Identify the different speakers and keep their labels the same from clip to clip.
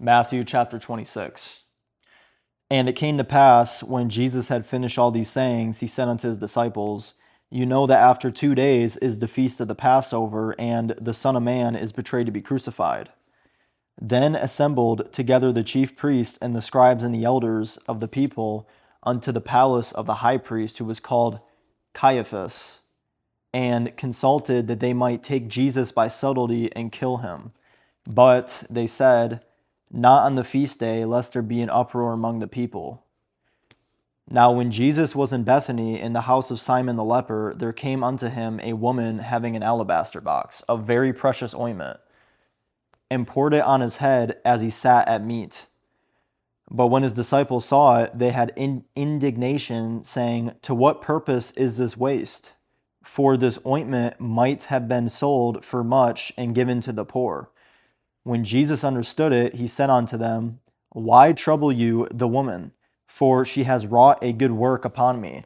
Speaker 1: Matthew chapter 26. And it came to pass, when Jesus had finished all these sayings, he said unto his disciples, You know that after 2 days is the feast of the Passover, and the Son of Man is betrayed to be crucified. Then assembled together the chief priests and the scribes and the elders of the people unto the palace of the high priest, who was called Caiaphas, and consulted that they might take Jesus by subtlety and kill him. But they said, Not on the feast day, lest there be an uproar among the people. Now when Jesus was in Bethany, in the house of Simon the leper, there came unto him a woman having an alabaster box of very precious ointment, and poured it on his head as he sat at meat. But when his disciples saw it, they had indignation, saying, To what purpose is this waste? For this ointment might have been sold for much and given to the poor. When Jesus understood it, he said unto them, Why trouble you the woman? For she has wrought a good work upon me.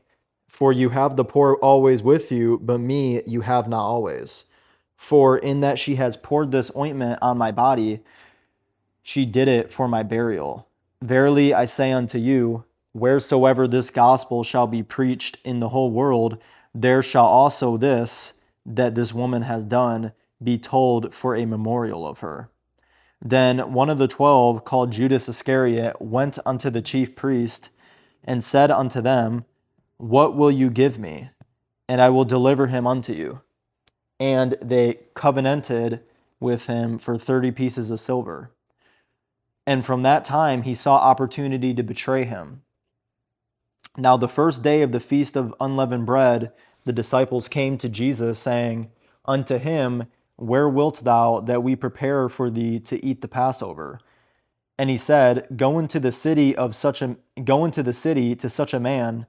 Speaker 1: For you have the poor always with you, but me you have not always. For in that she has poured this ointment on my body, she did it for my burial. Verily I say unto you, wheresoever this gospel shall be preached in the whole world, there shall also this, that this woman has done, be told for a memorial of her. Then one of the 12, called Judas Iscariot, went unto the chief priest and said unto them, What will you give me? And I will deliver him unto you. And they covenanted with him for 30 pieces of silver. And from that time he saw opportunity to betray him. Now the first day of the feast of unleavened bread, the disciples came to Jesus, saying unto him, Where wilt thou that we prepare for thee to eat the Passover? And he said, Go into the city to such a man,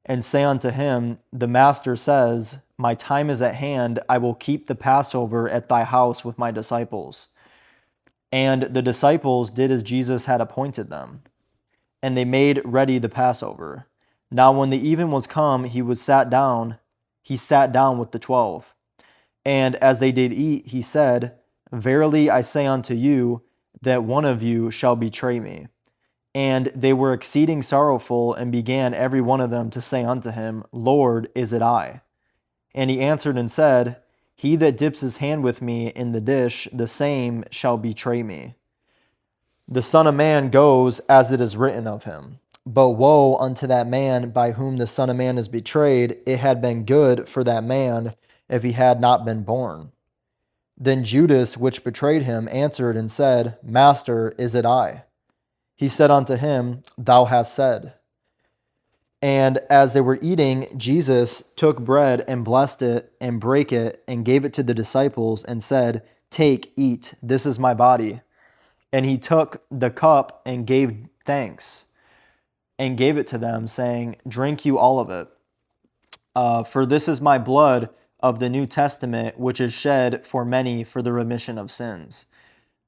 Speaker 1: and say unto him, The master says, My time is at hand, I will keep the Passover at thy house with my disciples. And the disciples did as Jesus had appointed them, and they made ready the Passover. Now when the even was come, he sat down with the 12. And as they did eat, he said, Verily I say unto you, that one of you shall betray me. And they were exceeding sorrowful, and began every one of them to say unto him, Lord, is it I? And he answered and said, He that dips his hand with me in the dish, the same shall betray me. The Son of Man goes as it is written of him. But woe unto that man by whom the Son of Man is betrayed! It had been good for that man if he had not been born. Then Judas, which betrayed him, answered and said, Master, is it I? He said unto him, Thou hast said. And as they were eating, Jesus took bread and blessed it and brake it and gave it to the disciples and said, Take, eat, this is my body. And he took the cup and gave thanks and gave it to them, saying, Drink you all of it. For this is my blood of the New Testament, which is shed for many for the remission of sins.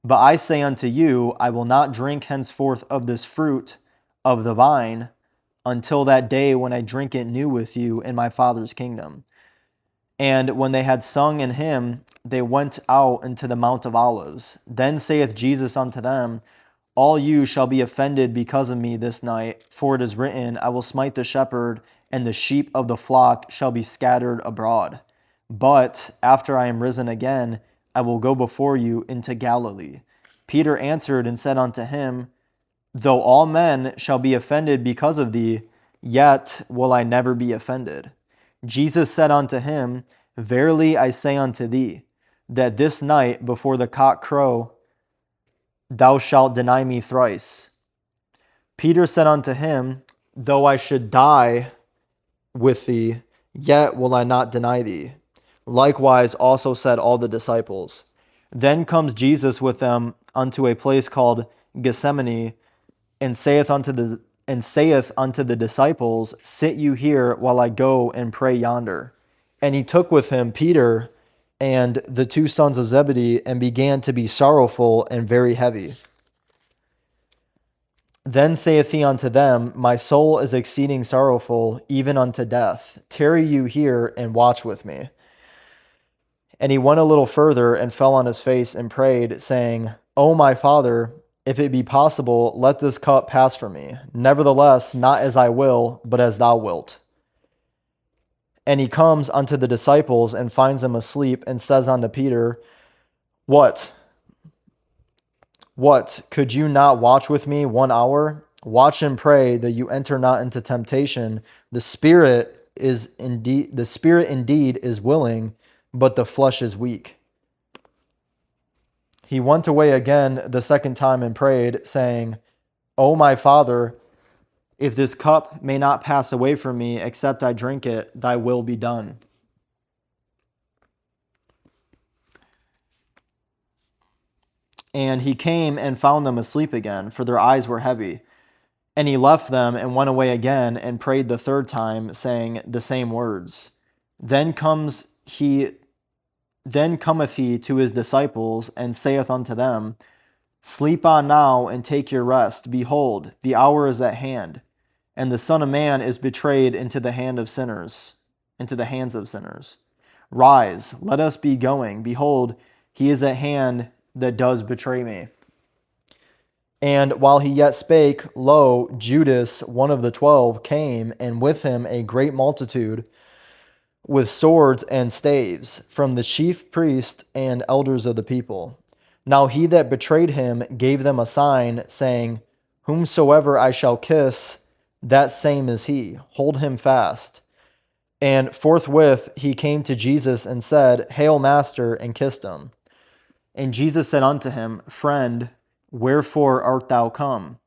Speaker 1: But I say unto you, I will not drink henceforth of this fruit of the vine until that day when I drink it new with you in my Father's kingdom. And when they had sung an hymn, they went out into the Mount of Olives. Then saith Jesus unto them, All you shall be offended because of me this night, for it is written, I will smite the shepherd, and the sheep of the flock shall be scattered abroad. But after I am risen again, I will go before you into Galilee. Peter answered and said unto him, Though all men shall be offended because of thee, yet will I never be offended. Jesus said unto him, Verily I say unto thee, that this night before the cock crow, thou shalt deny me thrice. Peter said unto him, Though I should die with thee, yet will I not deny thee. Likewise also said all the disciples. Then comes Jesus with them unto a place called Gethsemane, and saith unto the disciples, Sit you here while I go and pray yonder. And he took with him Peter and the 2 sons of Zebedee, and began to be sorrowful and very heavy. Then saith he unto them, My soul is exceeding sorrowful, even unto death. Tarry you here and watch with me. And he went a little further and fell on his face and prayed, saying, O my Father, If it be possible, let this cup pass from me. Nevertheless, not as I will, but as thou wilt. And he comes unto the disciples and finds them asleep, and says unto Peter, What? Could you not watch with me 1 hour? Watch and pray that you enter not into temptation. The spirit indeed is willing, but the flesh is weak. He went away again the second time and prayed, saying, O my Father, if this cup may not pass away from me, except I drink it, thy will be done. And he came and found them asleep again, for their eyes were heavy. And he left them and went away again and prayed the third time, saying the same words. Then cometh he to his disciples, and saith unto them, Sleep on now, and take your rest. Behold, the hour is at hand, and the Son of Man is betrayed into the hands of sinners. Rise, let us be going. Behold, he is at hand that does betray me. And while he yet spake, lo, Judas, one of the 12, came, and with him a great multitude, with swords and staves, from the chief priests and elders of the people. Now he that betrayed him gave them a sign, saying, Whomsoever I shall kiss, that same is he. Hold him fast. And forthwith he came to Jesus and said, Hail, Master, and kissed him. And Jesus said unto him, Friend, wherefore art thou come?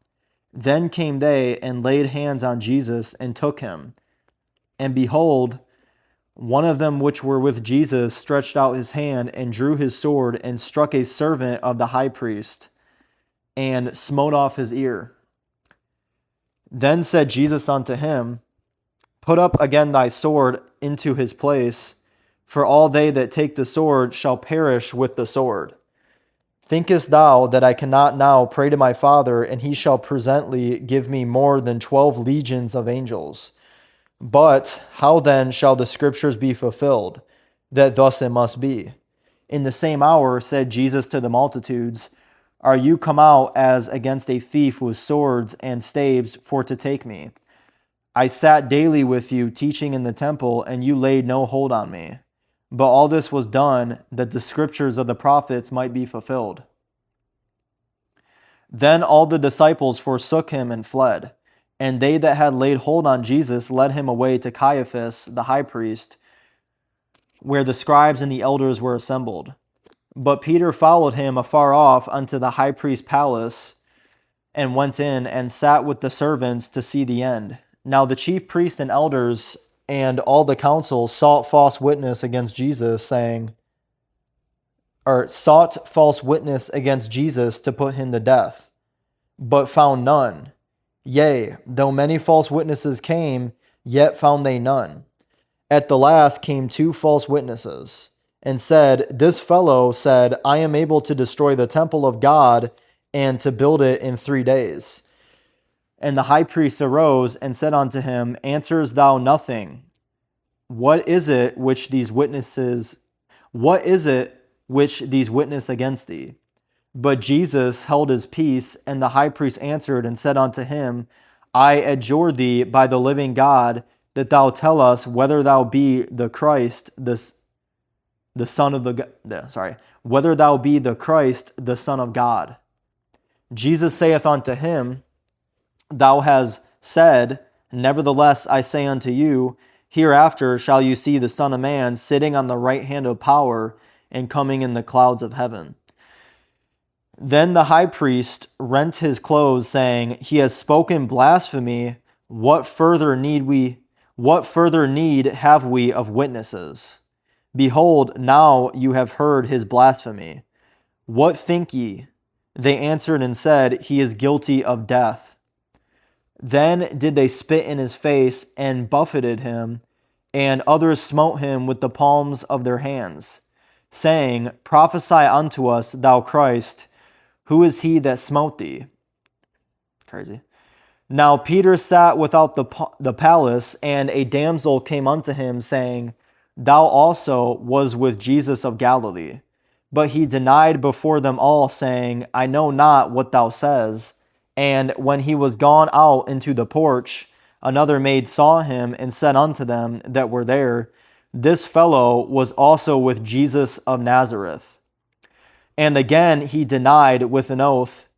Speaker 1: Then came they and laid hands on Jesus and took him. And behold, one of them which were with Jesus stretched out his hand and drew his sword and struck a servant of the high priest and smote off his ear. Then said Jesus unto him, Put up again thy sword into his place, for all they that take the sword shall perish with the sword. Thinkest thou that I cannot now pray to my Father, and he shall presently give me more than 12 legions of angels? But how then shall the scriptures be fulfilled, that thus it must be? In the same hour said Jesus to the multitudes, Are you come out as against a thief with swords and staves for to take me? I sat daily with you teaching in the temple, and you laid no hold on me. But all this was done that the scriptures of the prophets might be fulfilled. Then all the disciples forsook him and fled. And they that had laid hold on Jesus led him away to Caiaphas, the high priest, where the scribes and the elders were assembled. But Peter followed him afar off unto the high priest's palace, and went in and sat with the servants to see the end. Now the chief priests and elders and all the council sought false witness against Jesus to put him to death, but found none. Yea, though many false witnesses came, yet found they none. At the last came 2 false witnesses, and said, This fellow said, I am able to destroy the temple of God and to build it in 3 days. And the high priest arose and said unto him, Answerest thou nothing? What is it which these witness against thee? But Jesus held his peace, and the high priest answered and said unto him, I adjure thee by the living God, that thou tell us whether thou be the Christ, whether thou be the Christ, the Son of God. Jesus saith unto him, Thou hast said, Nevertheless I say unto you, hereafter shall you see the Son of Man sitting on the right hand of power and coming in the clouds of heaven. Then the high priest rent his clothes, saying, He has spoken blasphemy. What further need have we of witnesses? Behold, now you have heard his blasphemy. What think ye? They answered and said, He is guilty of death. Then did they spit in his face and buffeted him, and others smote him with the palms of their hands, saying, Prophesy unto us, thou Christ, who is he that smote thee? Crazy. Now Peter sat without the palace, and a damsel came unto him, saying, Thou also was with Jesus of Galilee. But he denied before them all, saying, I know not what thou says. And when he was gone out into the porch, another maid saw him and said unto them that were there, This fellow was also with Jesus of Nazareth. And again he denied with an oath.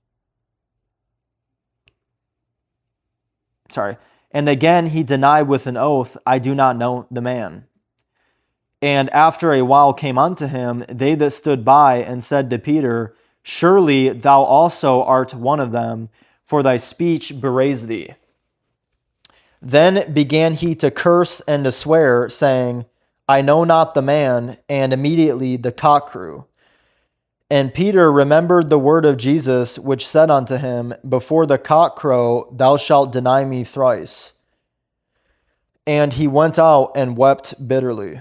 Speaker 1: And again he denied with an oath, I do not know the man. And after a while came unto him they that stood by, and said to Peter, Surely thou also art one of them, for thy speech bewrays thee. Then began he to curse and to swear, saying, I know not the man. And immediately the cock crew. And Peter remembered the word of Jesus, which said unto him, Before the cock crow, thou shalt deny me thrice. And he went out and wept bitterly.